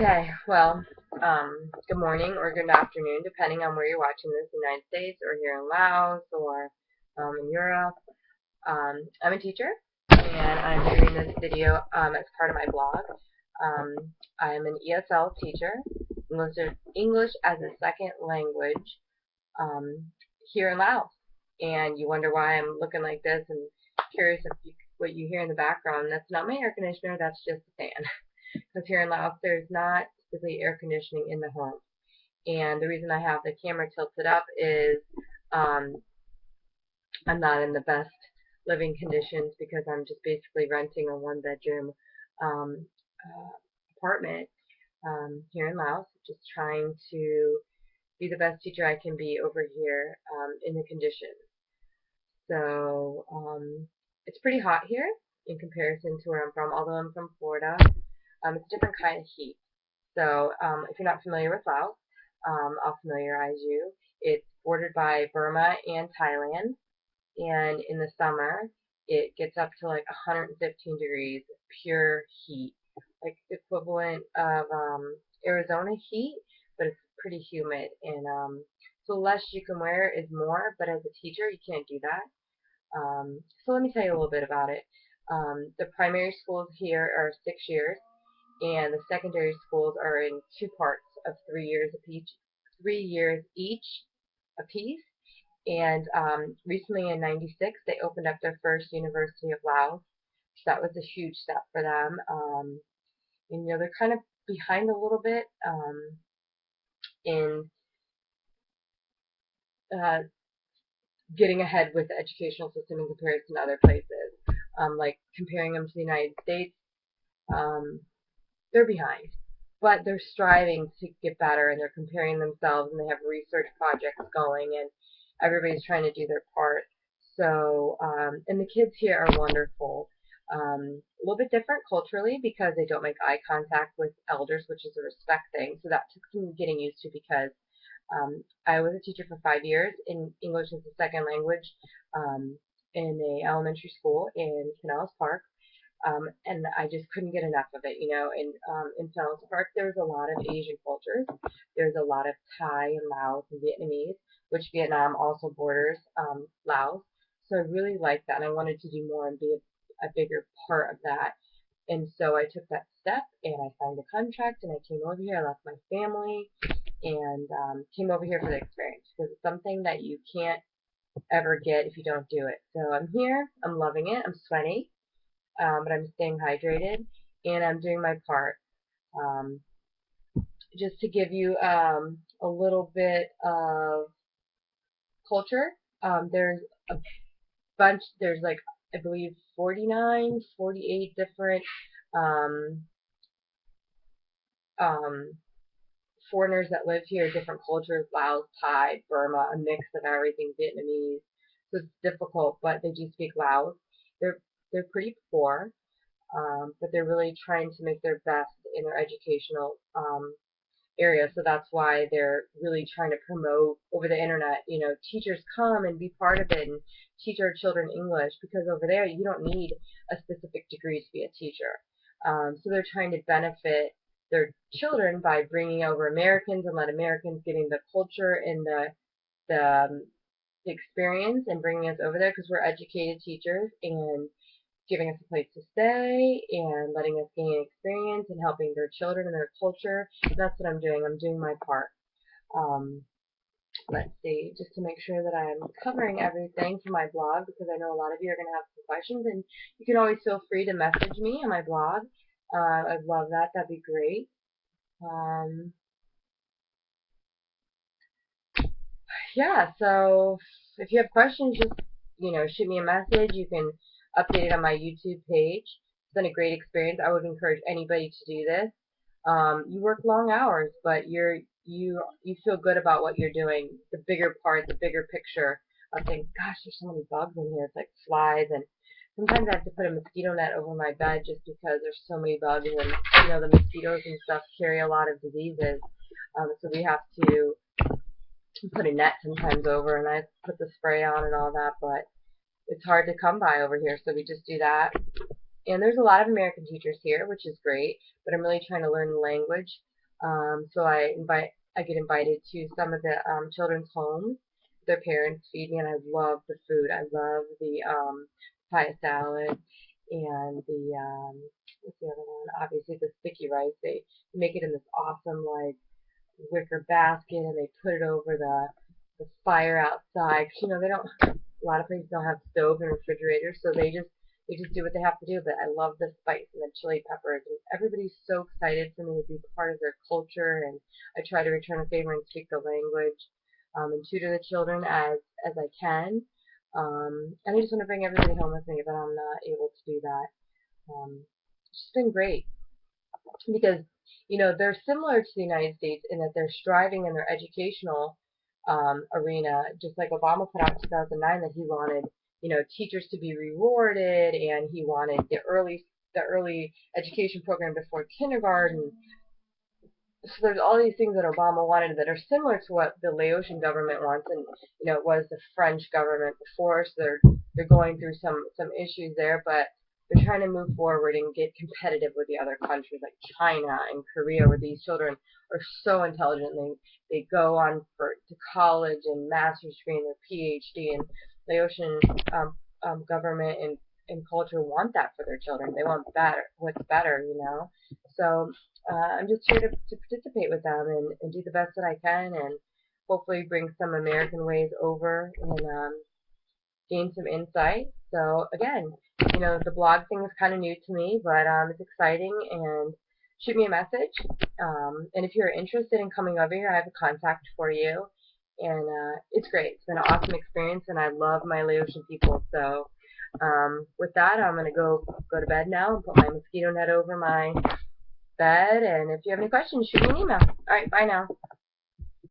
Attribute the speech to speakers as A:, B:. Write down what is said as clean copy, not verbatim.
A: Okay, well, good morning or good afternoon, depending on where you're watching this, in the United States or here in Laos or in Europe. I'm a teacher, and I'm doing this video as part of my blog. Um, I'm an ESL teacher, English as a second language, um, here in Laos. And you wonder why I'm looking like this and curious if what you hear in the background. That's not my air conditioner, that's just the fan. Because here in Laos there's not typically air conditioning in the home. And the reason I have the camera tilted up is um, I'm not in the best living conditions because I'm just basically renting a one-bedroom um, apartment here in Laos, just trying to be the best teacher I can be over here in the conditions. So it's pretty hot here in comparison to where I'm from, although I'm from Florida. It's a different kind of heat. So if you're not familiar with Laos, I'll familiarize you. It's bordered by Burma and Thailand, and in the summer it gets up to like 115 degrees pure heat, like the equivalent of Arizona heat, but it's pretty humid. And so less you can wear is more, but as a teacher you can't do that. So let me tell you a little bit about it. The primary schools here are 6 years, and the secondary schools are in two parts of 3 years apiece. 3 years each apiece. And recently in '96, they opened up their first University of Laos. So that was a huge step for them. And they're kind of behind a little bit in uh, getting ahead with the educational system in comparison to other places. Like comparing them to the United States, um, they're behind, but they're striving to get better, and they're comparing themselves, and they have research projects going, and everybody's trying to do their part. So, and the kids here are wonderful. A little bit different culturally because they don't make eye contact with elders, which is a respect thing. So that took some getting used to because I was a teacher for 5 years in English as a second language in a elementary school in Pinellas Park. And I just couldn't get enough of it. And in Pinellas Park, there's a lot of Asian cultures. There's a lot of Thai and Laos and Vietnamese, which Vietnam also borders Laos. So I really liked that, and I wanted to do more and be a bigger part of that. And so I took that step, and I signed a contract, and I came over here. I left my family, and came over here for the experience because it's something that you can't ever get if you don't do it. So I'm here. I'm loving it. I'm sweaty, but I'm staying hydrated, and I'm doing my part. Um, just to give you a little bit of culture, there's a there's like, I believe 49, 48 different um, um, foreigners that live here, different cultures, Laos, Thai, Burma, a mix of everything, Vietnamese. So it's difficult, but they do speak Laos. They're they're pretty poor, but they're really trying to make their best in their educational area. So that's why they're really trying to promote over the internet. Teachers come and be part of it and teach our children English, because over there you don't need a specific degree to be a teacher. So they're trying to benefit their children by bringing over Americans and let Americans getting the culture and the experience and bringing us over there because we're educated teachers, and giving us a place to stay and letting us gain experience and helping their children and their culture. And that's what I'm doing. I'm doing my part. Um, let's see, just to make sure that I'm covering everything for my blog, because I know a lot of you are going to have some questions, and you can always feel free to message me on my blog. I'd love that. That'd be great. Yeah, so if you have questions, just shoot me a message. You can update it on my YouTube page. It's been a great experience. I would encourage anybody to do this. You work long hours, but you feel good about what you're doing. The bigger part, the bigger picture of things. Gosh, there's so many bugs in here. It's like flies, and sometimes I have to put a mosquito net over my bed just because there's so many bugs, and the mosquitoes and stuff carry a lot of diseases. So we have to put a net sometimes over, and I put the spray on and all that, but it's hard to come by over here, so we just do that. And there's a lot of American teachers here, which is great, but I'm really trying to learn the language. So I get invited to some of the children's homes. Their parents feed me, and I love the food. I love the pie salad and the what's the other one? Obviously the sticky rice. They make it in this awesome like wicker basket, and they put it over the fire outside. You know, they don't. A lot of places don't have stoves and refrigerators, so they just do what they have to do. But I love the spice and the chili peppers, and everybody's so excited for me to be part of their culture. And I try to return a favor and speak the language and tutor the children as I can. And I just want to bring everybody home with me, but I'm not able to do that. It's just been great because they're similar to the United States in that they're striving in their educational arena, just like Obama put out in 2009 that he wanted teachers to be rewarded, and he wanted the early education program before kindergarten. So there's all these things that Obama wanted that are similar to what the Laotian government wants, and it was the French government before, so they're going through some issues there, but they're trying to move forward and get competitive with the other countries like China and Korea, where these children are so intelligent. They go on to college and master's degree and their PhD, and Laotian government and culture want that for their children. They want what's better. So I'm just here to participate with them and do the best that I can, and hopefully bring some American ways over and gain some insight. So again, the blog thing is kind of new to me, but it's exciting, and shoot me a message. And if you're interested in coming over here, I have a contact for you. And it's great. It's been an awesome experience, and I love my Laotian people. So with that, I'm going to go to bed now and put my mosquito net over my bed. And if you have any questions, shoot me an email. All right, bye now.